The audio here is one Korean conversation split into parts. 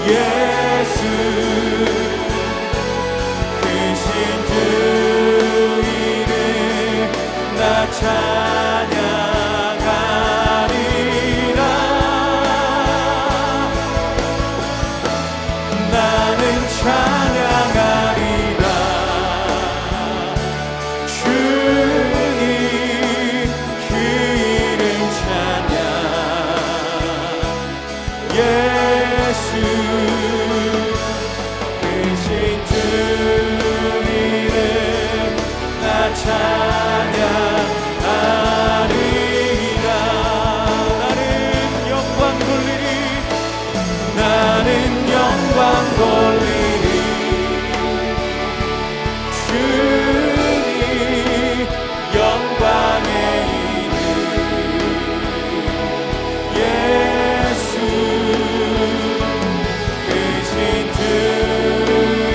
예수 크신 주 이름 나 찬양하리라. 나는 찬양하리라. 주님 그 이름 찬양. 예수 크신 주 이름 나 찬양하리라. 나는 영광 돌리리. 나는 영광 돌리리. 주님 영광의 이름. 예수 크신 주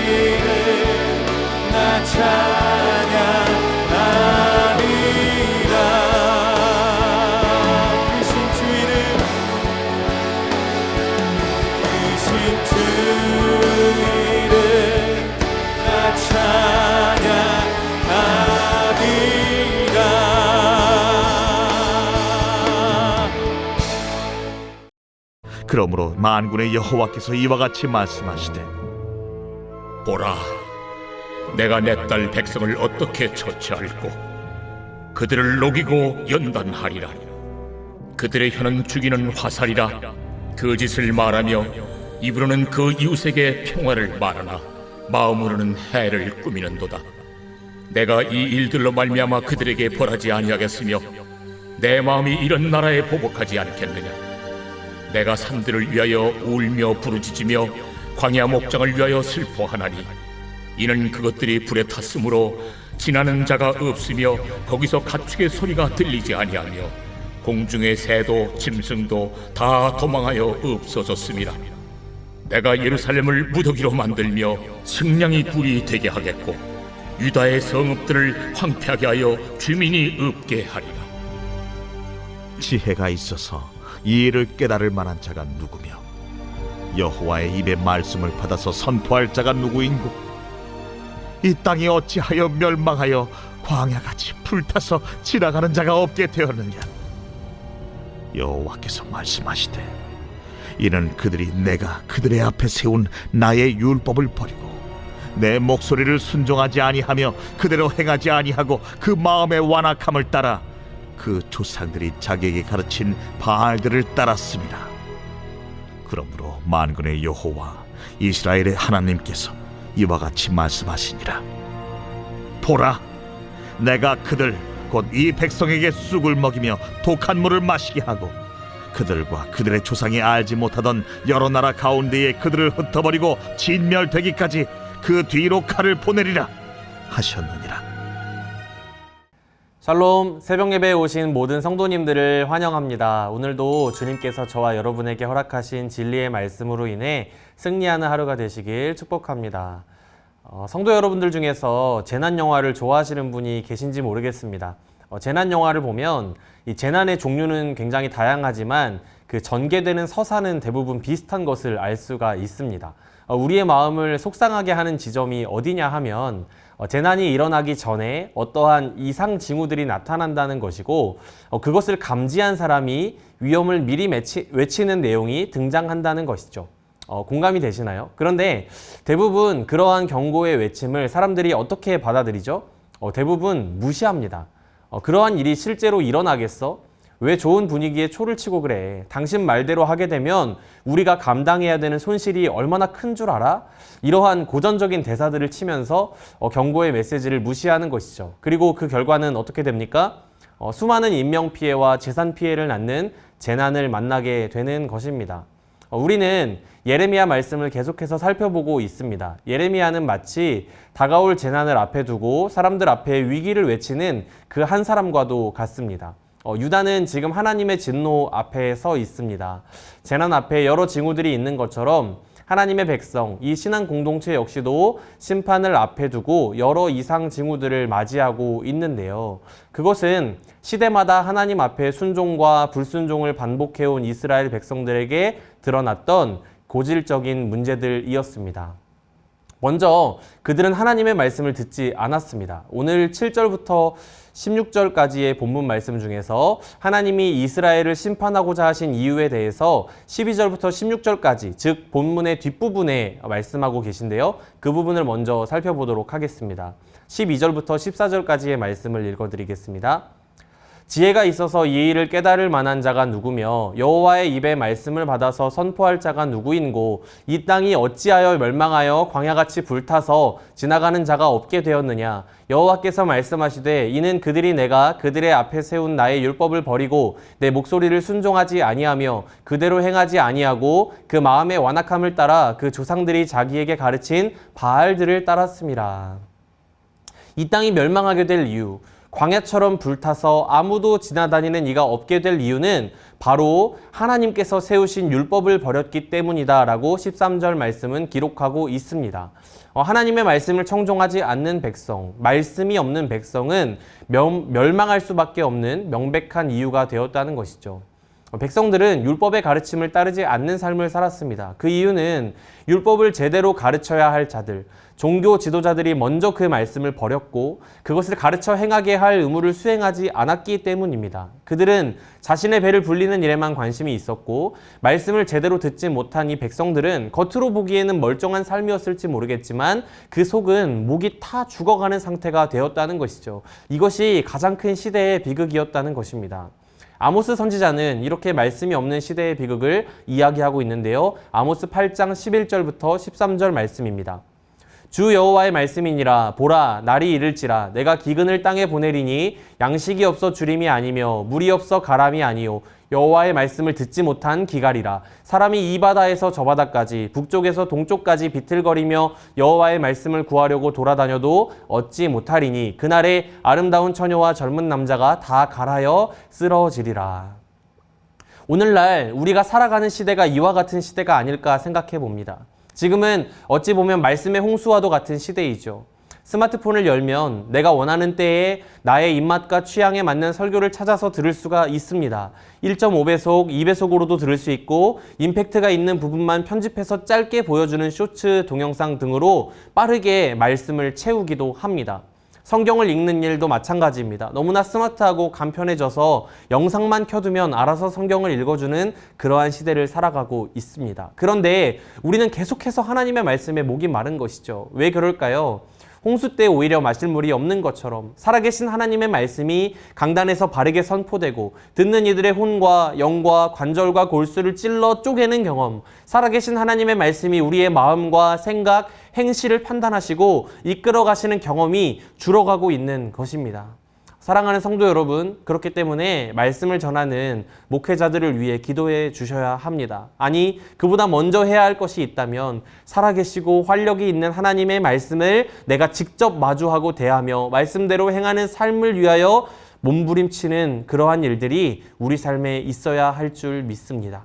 이름 나 찬양하리라. 크신 주 이름 크신 주 이름 나 찬양하리라. 그러므로 만군의 여호와께서 이와 같이 말씀하시되 보라, 내가 내 딸 백성을 어떻게 처치할꼬. 그들을 녹이고 연단하리라. 그들의 혀는 죽이는 화살이라. 거짓을 말하며 입으로는 그 이웃에게 평화를 말하나 마음으로는 해를 꾸미는도다. 내가 이 일들로 말미암아 그들에게 벌하지 아니하겠으며 내 마음이 이런 나라에 보복하지 않겠느냐. 내가 산들을 위하여 울며 부르짖으며 광야 목장을 위하여 슬퍼하나니 이는 그것들이 불에 탔으므로 지나는 자가 없으며 거기서 가축의 소리가 들리지 아니하며 공중의 새도 짐승도 다 도망하여 없어졌음이라. 내가 예루살렘을 무더기로 만들며 승냥이 굴이 되게 하겠고 유다의 성읍들을 황폐하게 하여 주민이 없게 하리라. 지혜가 있어서 이 일을 깨달을 만한 자가 누구며 여호와의 입의 말씀을 받아서 선포할 자가 누구인고. 이 땅이 어찌하여 멸망하여 광야같이 불타서 지나가는 자가 없게 되었느냐. 여호와께서 말씀하시되 이는 그들이 내가 그들의 앞에 세운 나의 율법을 버리고 내 목소리를 순종하지 아니하며 그대로 행하지 아니하고 그 마음의 완악함을 따라 그 조상들이 자기에게 가르친 바알들을 따랐습니다. 그러므로 만군의 여호와 이스라엘의 하나님께서 이와 같이 말씀하시니라. 보라, 내가 그들 곧 이 백성에게 쑥을 먹이며 독한 물을 마시게 하고 그들과 그들의 조상이 알지 못하던 여러 나라 가운데에 그들을 흩어버리고 진멸되기까지 그 뒤로 칼을 보내리라 하셨느니라. 샬롬, 새벽예배에 오신 모든 성도님들을 환영합니다. 오늘도 주님께서 저와 여러분에게 허락하신 진리의 말씀으로 인해 승리하는 하루가 되시길 축복합니다. 성도 여러분들 중에서 재난 영화를 좋아하시는 분이 계신지 모르겠습니다. 재난 영화를 보면 이 재난의 종류는 굉장히 다양하지만 그 전개되는 서사는 대부분 비슷한 것을 알 수가 있습니다. 우리의 마음을 속상하게 하는 지점이 어디냐 하면 재난이 일어나기 전에 어떠한 이상 징후들이 나타난다는 것이고 그것을 감지한 사람이 위험을 미리 외치는 내용이 등장한다는 것이죠. 공감이 되시나요? 그런데 대부분 그러한 경고의 외침을 사람들이 어떻게 받아들이죠? 대부분 무시합니다. 그러한 일이 실제로 일어나겠어? 왜 좋은 분위기에 초를 치고 그래? 당신 말대로 하게 되면 우리가 감당해야 되는 손실이 얼마나 큰 줄 알아? 이러한 고전적인 대사들을 치면서 경고의 메시지를 무시하는 것이죠. 그리고 그 결과는 어떻게 됩니까? 수많은 인명피해와 재산피해를 낳는 재난을 만나게 되는 것입니다. 우리는 예레미야 말씀을 계속해서 살펴보고 있습니다. 예레미야는 마치 다가올 재난을 앞에 두고 사람들 앞에 위기를 외치는 그 한 사람과도 같습니다. 유다는 지금 하나님의 진노 앞에 서 있습니다. 재난 앞에 여러 징후들이 있는 것처럼 하나님의 백성, 이 신앙 공동체 역시도 심판을 앞에 두고 여러 이상 징후들을 맞이하고 있는데요. 그것은 시대마다 하나님 앞에 순종과 불순종을 반복해온 이스라엘 백성들에게 드러났던 고질적인 문제들이었습니다. 먼저 그들은 하나님의 말씀을 듣지 않았습니다. 오늘 7절부터 16절까지의 본문 말씀 중에서 하나님이 이스라엘을 심판하고자 하신 이유에 대해서 12절부터 16절까지, 즉 본문의 뒷부분에 말씀하고 계신데요. 그 부분을 먼저 살펴보도록 하겠습니다. 12절부터 14절까지의 말씀을 읽어드리겠습니다. 지혜가 있어서 이 일을 깨달을 만한 자가 누구며 여호와의 입에 말씀을 받아서 선포할 자가 누구인고 이 땅이 어찌하여 멸망하여 광야같이 불타서 지나가는 자가 없게 되었느냐. 여호와께서 말씀하시되 이는 그들이 내가 그들의 앞에 세운 나의 율법을 버리고 내 목소리를 순종하지 아니하며 그대로 행하지 아니하고 그 마음의 완악함을 따라 그 조상들이 자기에게 가르친 바알들을 따랐음이라. 이 땅이 멸망하게 될 이유, 광야처럼 불타서 아무도 지나다니는 이가 없게 될 이유는 바로 하나님께서 세우신 율법을 버렸기 때문이다 라고 13절 말씀은 기록하고 있습니다. 하나님의 말씀을 청종하지 않는 백성, 말씀이 없는 백성은 멸망할 수밖에 없는 명백한 이유가 되었다는 것이죠. 백성들은 율법의 가르침을 따르지 않는 삶을 살았습니다. 그 이유는 율법을 제대로 가르쳐야 할 자들, 종교 지도자들이 먼저 그 말씀을 버렸고 그것을 가르쳐 행하게 할 의무를 수행하지 않았기 때문입니다. 그들은 자신의 배를 불리는 일에만 관심이 있었고 말씀을 제대로 듣지 못한 이 백성들은 겉으로 보기에는 멀쩡한 삶이었을지 모르겠지만 그 속은 목이 타 죽어가는 상태가 되었다는 것이죠. 이것이 가장 큰 시대의 비극이었다는 것입니다. 아모스 선지자는 이렇게 말씀이 없는 시대의 비극을 이야기하고 있는데요. 아모스 8장 11절부터 13절 말씀입니다. 주 여호와의 말씀이니라. 보라, 날이 이를지라. 내가 기근을 땅에 보내리니 양식이 없어 주림이 아니며 물이 없어 가람이 아니요 여호와의 말씀을 듣지 못한 기갈이라. 사람이 이 바다에서 저 바다까지 북쪽에서 동쪽까지 비틀거리며 여호와의 말씀을 구하려고 돌아다녀도 얻지 못하리니 그날에 아름다운 처녀와 젊은 남자가 다 갈하여 쓰러지리라. 오늘날 우리가 살아가는 시대가 이와 같은 시대가 아닐까 생각해 봅니다. 지금은 어찌 보면 말씀의 홍수와도 같은 시대이죠. 스마트폰을 열면 내가 원하는 때에 나의 입맛과 취향에 맞는 설교를 찾아서 들을 수가 있습니다. 1.5배속, 2배속으로도 들을 수 있고 임팩트가 있는 부분만 편집해서 짧게 보여주는 쇼츠 동영상 등으로 빠르게 말씀을 채우기도 합니다. 성경을 읽는 일도 마찬가지입니다. 너무나 스마트하고 간편해져서 영상만 켜두면 알아서 성경을 읽어주는 그러한 시대를 살아가고 있습니다. 그런데 우리는 계속해서 하나님의 말씀에 목이 마른 것이죠. 왜 그럴까요? 홍수 때 오히려 마실 물이 없는 것처럼 살아계신 하나님의 말씀이 강단에서 바르게 선포되고 듣는 이들의 혼과 영과 관절과 골수를 찔러 쪼개는 경험, 살아계신 하나님의 말씀이 우리의 마음과 생각, 행실을 판단하시고 이끌어 가시는 경험이 줄어가고 있는 것입니다. 사랑하는 성도 여러분, 그렇기 때문에 말씀을 전하는 목회자들을 위해 기도해 주셔야 합니다. 아니, 그보다 먼저 해야 할 것이 있다면 살아계시고 활력이 있는 하나님의 말씀을 내가 직접 마주하고 대하며 말씀대로 행하는 삶을 위하여 몸부림치는 그러한 일들이 우리 삶에 있어야 할 줄 믿습니다.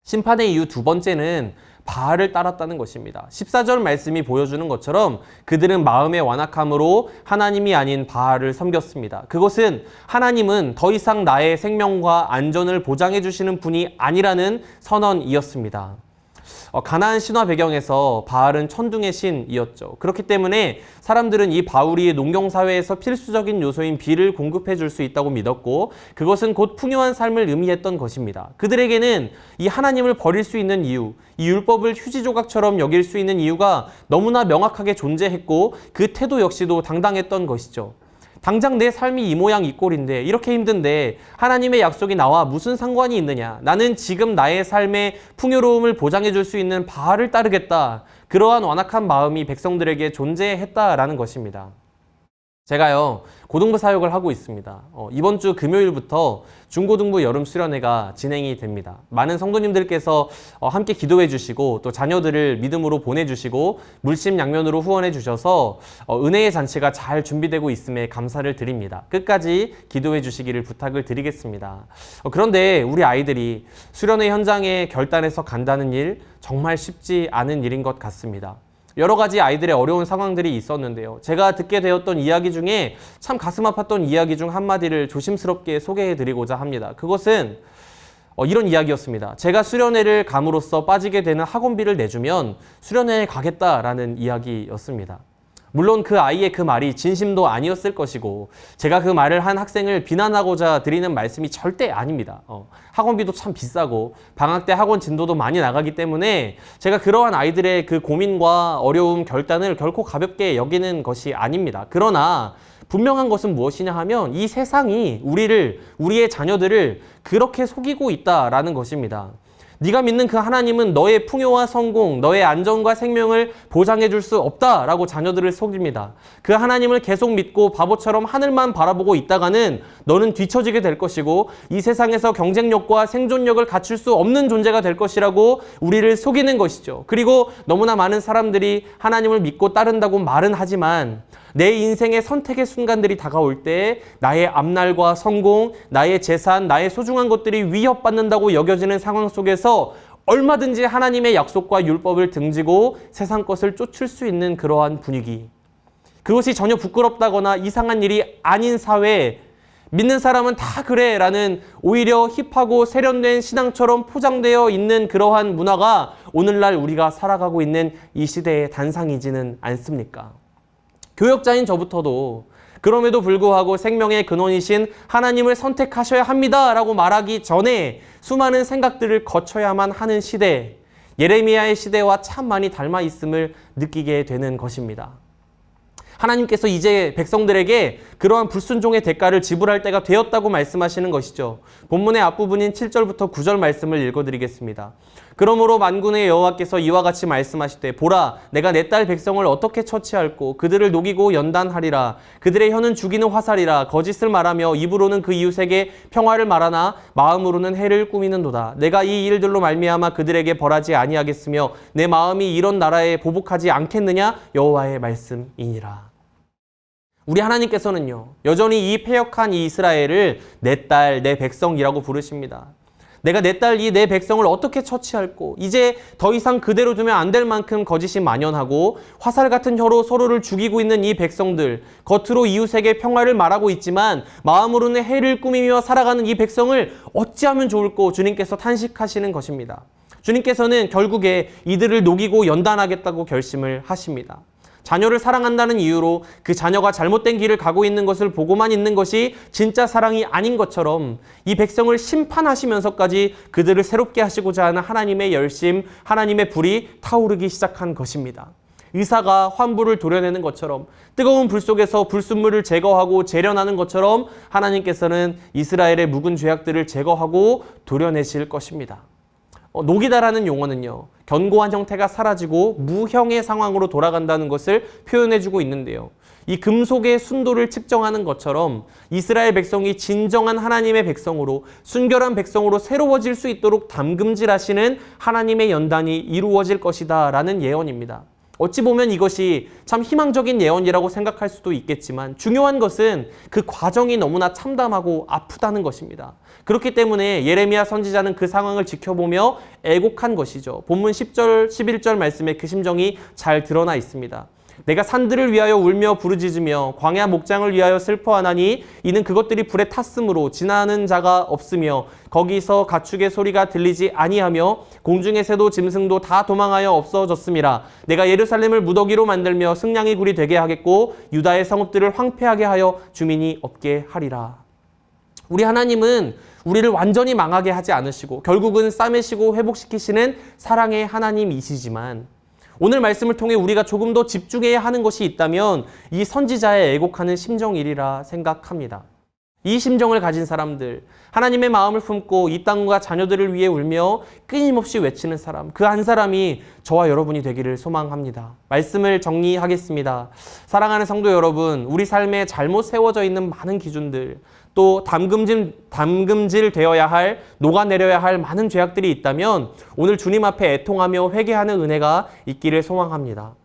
심판의 이유 두 번째는 바알을 따랐다는 것입니다. 14절 말씀이 보여주는 것처럼 그들은 마음의 완악함으로 하나님이 아닌 바알을 섬겼습니다. 그것은 하나님은 더 이상 나의 생명과 안전을 보장해 주시는 분이 아니라는 선언이었습니다. 가나안 신화 배경에서 바알은 천둥의 신이었죠. 그렇기 때문에 사람들은 이 바울이 농경사회에서 필수적인 요소인 비를 공급해 줄 수 있다고 믿었고 그것은 곧 풍요한 삶을 의미했던 것입니다. 그들에게는 이 하나님을 버릴 수 있는 이유, 이 율법을 휴지 조각처럼 여길 수 있는 이유가 너무나 명확하게 존재했고 그 태도 역시도 당당했던 것이죠. 당장 내 삶이 이 모양 이 꼴인데 이렇게 힘든데 하나님의 약속이 나와 무슨 상관이 있느냐. 나는 지금 나의 삶의 풍요로움을 보장해 줄 수 있는 바알을 따르겠다. 그러한 완악한 마음이 백성들에게 존재했다라는 것입니다. 제가요 고등부 사역을 하고 있습니다. 이번 주 금요일부터 중고등부 여름 수련회가 진행이 됩니다. 많은 성도님들께서 함께 기도해 주시고 또 자녀들을 믿음으로 보내주시고 물심양면으로 후원해 주셔서 은혜의 잔치가 잘 준비되고 있음에 감사를 드립니다. 끝까지 기도해 주시기를 부탁을 드리겠습니다. 그런데 우리 아이들이 수련회 현장에 결단해서 간다는 일 정말 쉽지 않은 일인 것 같습니다. 여러 가지 아이들의 어려운 상황들이 있었는데요. 제가 듣게 되었던 이야기 중에 참 가슴 아팠던 이야기 중 한마디를 조심스럽게 소개해드리고자 합니다. 그것은 이런 이야기였습니다. 제가 수련회를 감으로써 빠지게 되는 학원비를 내주면 수련회에 가겠다라는 이야기였습니다. 물론 그 아이의 그 말이 진심도 아니었을 것이고 제가 그 말을 한 학생을 비난하고자 드리는 말씀이 절대 아닙니다. 학원비도 참 비싸고 방학 때 학원 진도도 많이 나가기 때문에 제가 그러한 아이들의 그 고민과 어려움, 결단을 결코 가볍게 여기는 것이 아닙니다. 그러나 분명한 것은 무엇이냐 하면 이 세상이 우리의 자녀들을 그렇게 속이고 있다라는 것입니다. 네가 믿는 그 하나님은 너의 풍요와 성공, 너의 안전과 생명을 보장해 줄 수 없다라고 자녀들을 속입니다. 그 하나님을 계속 믿고 바보처럼 하늘만 바라보고 있다가는 너는 뒤처지게 될 것이고 이 세상에서 경쟁력과 생존력을 갖출 수 없는 존재가 될 것이라고 우리를 속이는 것이죠. 그리고 너무나 많은 사람들이 하나님을 믿고 따른다고 말은 하지만 내 인생의 선택의 순간들이 다가올 때 나의 앞날과 성공, 나의 재산, 나의 소중한 것들이 위협받는다고 여겨지는 상황 속에서 얼마든지 하나님의 약속과 율법을 등지고 세상 것을 쫓을 수 있는 그러한 분위기. 그것이 전혀 부끄럽다거나 이상한 일이 아닌 사회에 믿는 사람은 다 그래 라는 오히려 힙하고 세련된 신앙처럼 포장되어 있는 그러한 문화가 오늘날 우리가 살아가고 있는 이 시대의 단상이지는 않습니까? 교역자인 저부터도 그럼에도 불구하고 생명의 근원이신 하나님을 선택하셔야 합니다 라고 말하기 전에 수많은 생각들을 거쳐야만 하는 시대, 예레미야의 시대와 참 많이 닮아 있음을 느끼게 되는 것입니다. 하나님께서 이제 백성들에게 그러한 불순종의 대가를 지불할 때가 되었다고 말씀하시는 것이죠. 본문의 앞부분인 7절부터 9절 말씀을 읽어드리겠습니다. 그러므로 만군의 여호와께서 이와 같이 말씀하시되 보라 내가 내 딸 백성을 어떻게 처치할꼬 그들을 녹이고 연단하리라. 그들의 혀는 죽이는 화살이라. 거짓을 말하며 입으로는 그 이웃에게 평화를 말하나 마음으로는 해를 꾸미는도다. 내가 이 일들로 말미암아 그들에게 벌하지 아니하겠으며 내 마음이 이런 나라에 보복하지 않겠느냐 여호와의 말씀이니라. 우리 하나님께서는요 여전히 이 패역한 이 이스라엘을 내 딸, 내 백성이라고 부르십니다. 내가 내 딸, 내 백성을 어떻게 처치할꼬? 이제 더 이상 그대로 두면 안 될 만큼 거짓이 만연하고 화살 같은 혀로 서로를 죽이고 있는 이 백성들, 겉으로 이웃에게 평화를 말하고 있지만 마음으로는 해를 꾸미며 살아가는 이 백성을 어찌하면 좋을꼬? 주님께서 탄식하시는 것입니다. 주님께서는 결국에 이들을 녹이고 연단하겠다고 결심을 하십니다. 자녀를 사랑한다는 이유로 그 자녀가 잘못된 길을 가고 있는 것을 보고만 있는 것이 진짜 사랑이 아닌 것처럼 이 백성을 심판하시면서까지 그들을 새롭게 하시고자 하는 하나님의 열심, 하나님의 불이 타오르기 시작한 것입니다. 의사가 환부를 도려내는 것처럼 뜨거운 불 속에서 불순물을 제거하고 재련하는 것처럼 하나님께서는 이스라엘의 묵은 죄악들을 제거하고 도려내실 것입니다. 녹이다라는 용어는요 견고한 형태가 사라지고 무형의 상황으로 돌아간다는 것을 표현해주고 있는데요, 이 금속의 순도를 측정하는 것처럼 이스라엘 백성이 진정한 하나님의 백성으로 순결한 백성으로 새로워질 수 있도록 담금질하시는 하나님의 연단이 이루어질 것이다 라는 예언입니다. 어찌 보면 이것이 참 희망적인 예언이라고 생각할 수도 있겠지만 중요한 것은 그 과정이 너무나 참담하고 아프다는 것입니다. 그렇기 때문에 예레미야 선지자는 그 상황을 지켜보며 애곡한 것이죠. 본문 10절, 11절 말씀에 그 심정이 잘 드러나 있습니다. 내가 산들을 위하여 울며 부르짖으며 광야 목장을 위하여 슬퍼하나니 이는 그것들이 불에 탔으므로 지나는 자가 없으며 거기서 가축의 소리가 들리지 아니하며 공중의 새도 짐승도 다 도망하여 없어졌음이라. 내가 예루살렘을 무더기로 만들며 승냥이 굴이 되게 하겠고 유다의 성읍들을 황폐하게 하여 주민이 없게 하리라. 우리 하나님은 우리를 완전히 망하게 하지 않으시고 결국은 싸매시고 회복시키시는 사랑의 하나님이시지만 오늘 말씀을 통해 우리가 조금 더 집중해야 하는 것이 있다면 이 선지자의 애곡하는 심정이리라 생각합니다. 이 심정을 가진 사람들, 하나님의 마음을 품고 이 땅과 자녀들을 위해 울며 끊임없이 외치는 사람, 그 한 사람이 저와 여러분이 되기를 소망합니다. 말씀을 정리하겠습니다. 사랑하는 성도 여러분, 우리 삶에 잘못 세워져 있는 많은 기준들, 또 담금질 되어야 할, 녹아내려야 할 많은 죄악들이 있다면 오늘 주님 앞에 애통하며 회개하는 은혜가 있기를 소망합니다.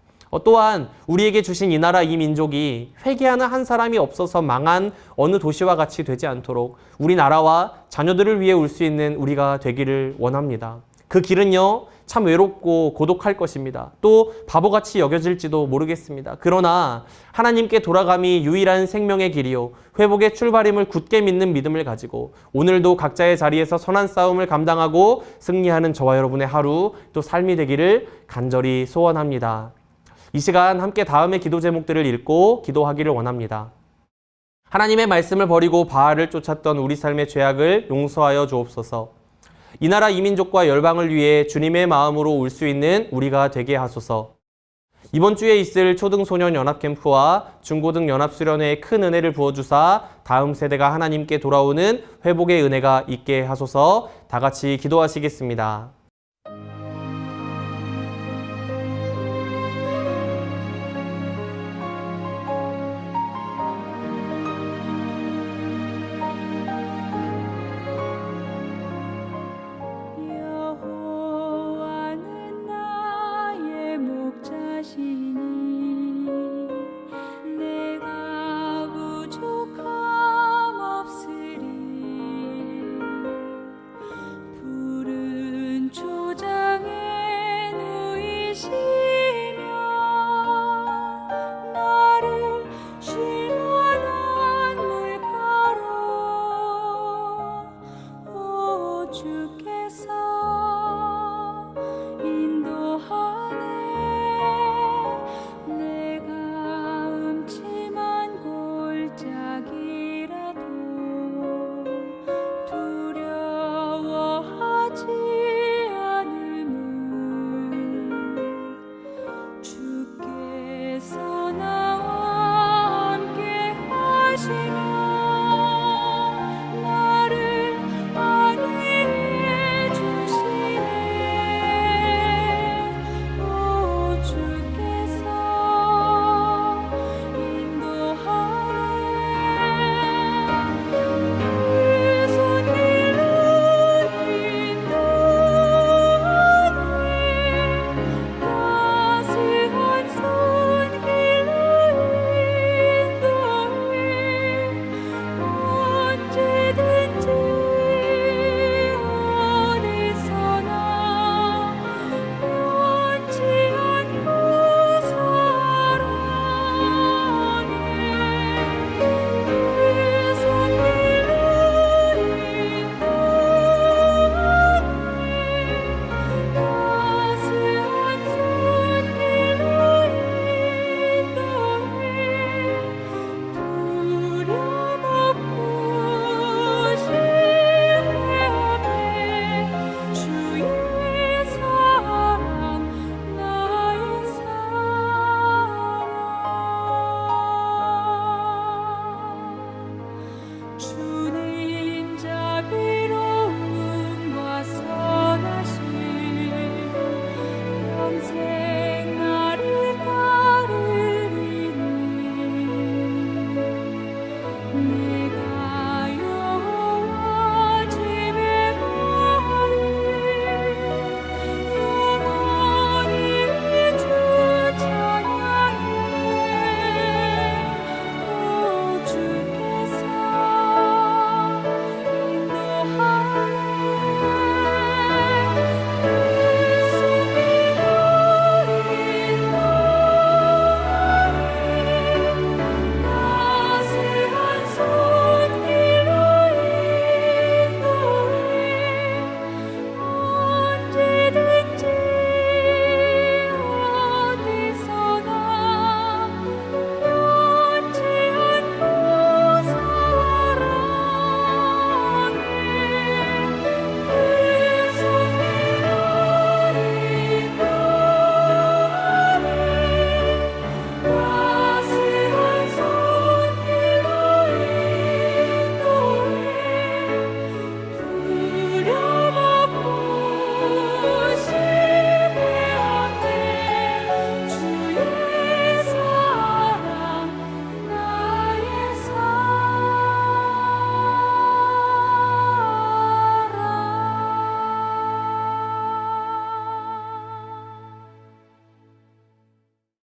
또한 우리에게 주신 이 나라 이 민족이 회개하는 한 사람이 없어서 망한 어느 도시와 같이 되지 않도록 우리나라와 자녀들을 위해 울 수 있는 우리가 되기를 원합니다. 그 길은요 참 외롭고 고독할 것입니다. 또 바보같이 여겨질지도 모르겠습니다. 그러나 하나님께 돌아감이 유일한 생명의 길이요 회복의 출발임을 굳게 믿는 믿음을 가지고 오늘도 각자의 자리에서 선한 싸움을 감당하고 승리하는 저와 여러분의 하루 또 삶이 되기를 간절히 소원합니다. 이 시간 함께 다음의 기도 제목들을 읽고 기도하기를 원합니다. 하나님의 말씀을 버리고 바알을 쫓았던 우리 삶의 죄악을 용서하여 주옵소서. 이 나라 이민족과 열방을 위해 주님의 마음으로 올 수 있는 우리가 되게 하소서. 이번 주에 있을 초등소년 연합캠프와 중고등 연합수련회에 큰 은혜를 부어주사 다음 세대가 하나님께 돌아오는 회복의 은혜가 있게 하소서. 다 같이 기도하시겠습니다.